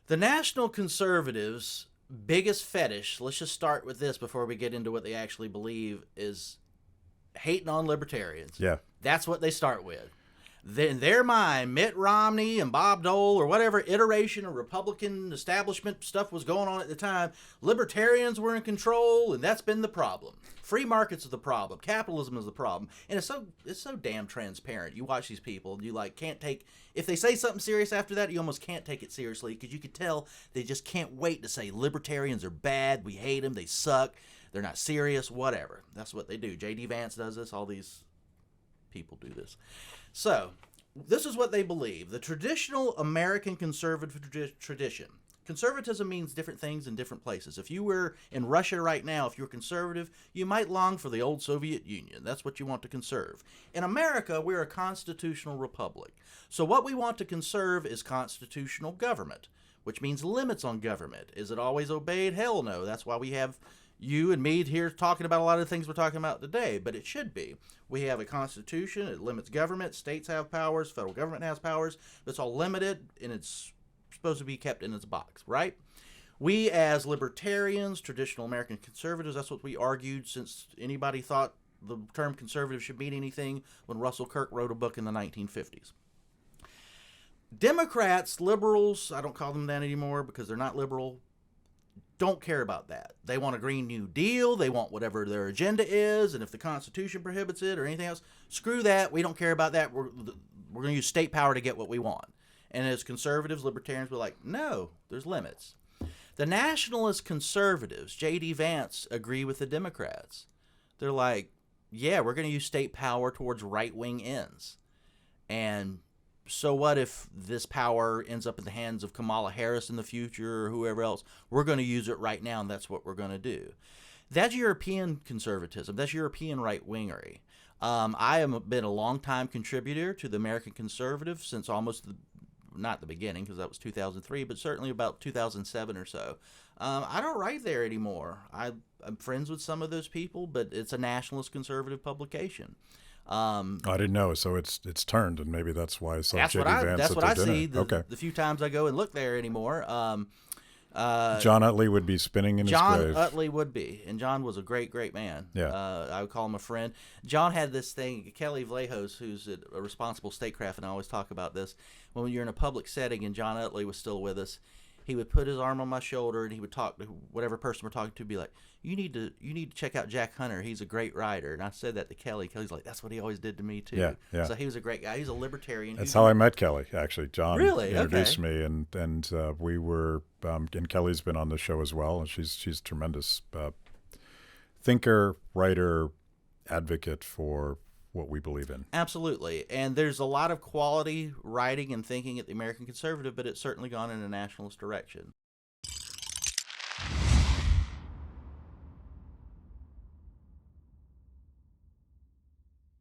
The National Conservatives' biggest fetish, let's just start with this before we get into what they actually believe, is hating on libertarians. Yeah. That's what they start with. In their mind, Mitt Romney and Bob Dole or whatever iteration of Republican establishment stuff was going on at the time, libertarians were in control, and that's been the problem. Free markets are the problem. Capitalism is the problem. And it's so damn transparent. You watch these people, and you can't take, if they say something serious after that, you almost can't take it seriously because you can tell they just can't wait to say libertarians are bad, we hate them, they suck, they're not serious, whatever. That's what they do. J.D. Vance does this, all these people do this. So, this is what they believe. The traditional American conservative tradition. Conservatism means different things in different places. If you were in Russia right now, if you were conservative, you might long for the old Soviet Union. That's what you want to conserve. In America, we're a constitutional republic. So what we want to conserve is constitutional government, which means limits on government. Is it always obeyed? Hell no. That's why we have you and me here talking about a lot of the things we're talking about today, but it should be. We have a constitution, it limits government, states have powers, federal government has powers, it's all limited, and it's supposed to be kept in its box, right? We as libertarians, traditional American conservatives, that's what we argued since anybody thought the term conservative should mean anything when Russell Kirk wrote a book in the 1950s. Democrats, liberals, I don't call them that anymore because they're not liberal, don't care about that. They want a Green New Deal. They want whatever their agenda is. And if the Constitution prohibits it or anything else, screw that. We don't care about that. We're going to use state power to get what we want. And as conservatives, libertarians, we're like, no, there's limits. The nationalist conservatives, J.D. Vance, agree with the Democrats. They're like, yeah, we're going to use state power towards right-wing ends. And so what if this power ends up in the hands of Kamala Harris in the future or whoever else? We're going to use it right now, and that's what we're going to do. That's European conservatism. That's European right-wingery. I have been a long-time contributor to the American Conservative since almost, not the beginning, because that was 2003, but certainly about 2007 or so. I don't write there anymore. I'm friends with some of those people, but it's a nationalist conservative publication. I didn't know, so it's turned, and maybe that's why I saw J.D. Vance that's at what their I dinner. see the few times I go and look there anymore. John Utley would be spinning in his grave. John Utley would be, and John was a great, great man. Yeah. I would call him a friend. John had this thing, Kelly Vlahos, who's a responsible statecraft, and I always talk about this, when you're in a public setting and John Utley was still with us, he would put his arm on my shoulder and he would talk to whatever person we're talking to, be like, you need to check out Jack Hunter. He's a great writer. And I said that to Kelly. Kelly's like, that's what he always did to me too. Yeah. So he was a great guy. He's a libertarian. That's how I met Kelly, actually. John really introduced me, and we were, and Kelly's been on the show as well, and she's tremendous thinker, writer, advocate for what we believe in. Absolutely. And there's a lot of quality writing and thinking at the American Conservative, but it's certainly gone in a nationalist direction.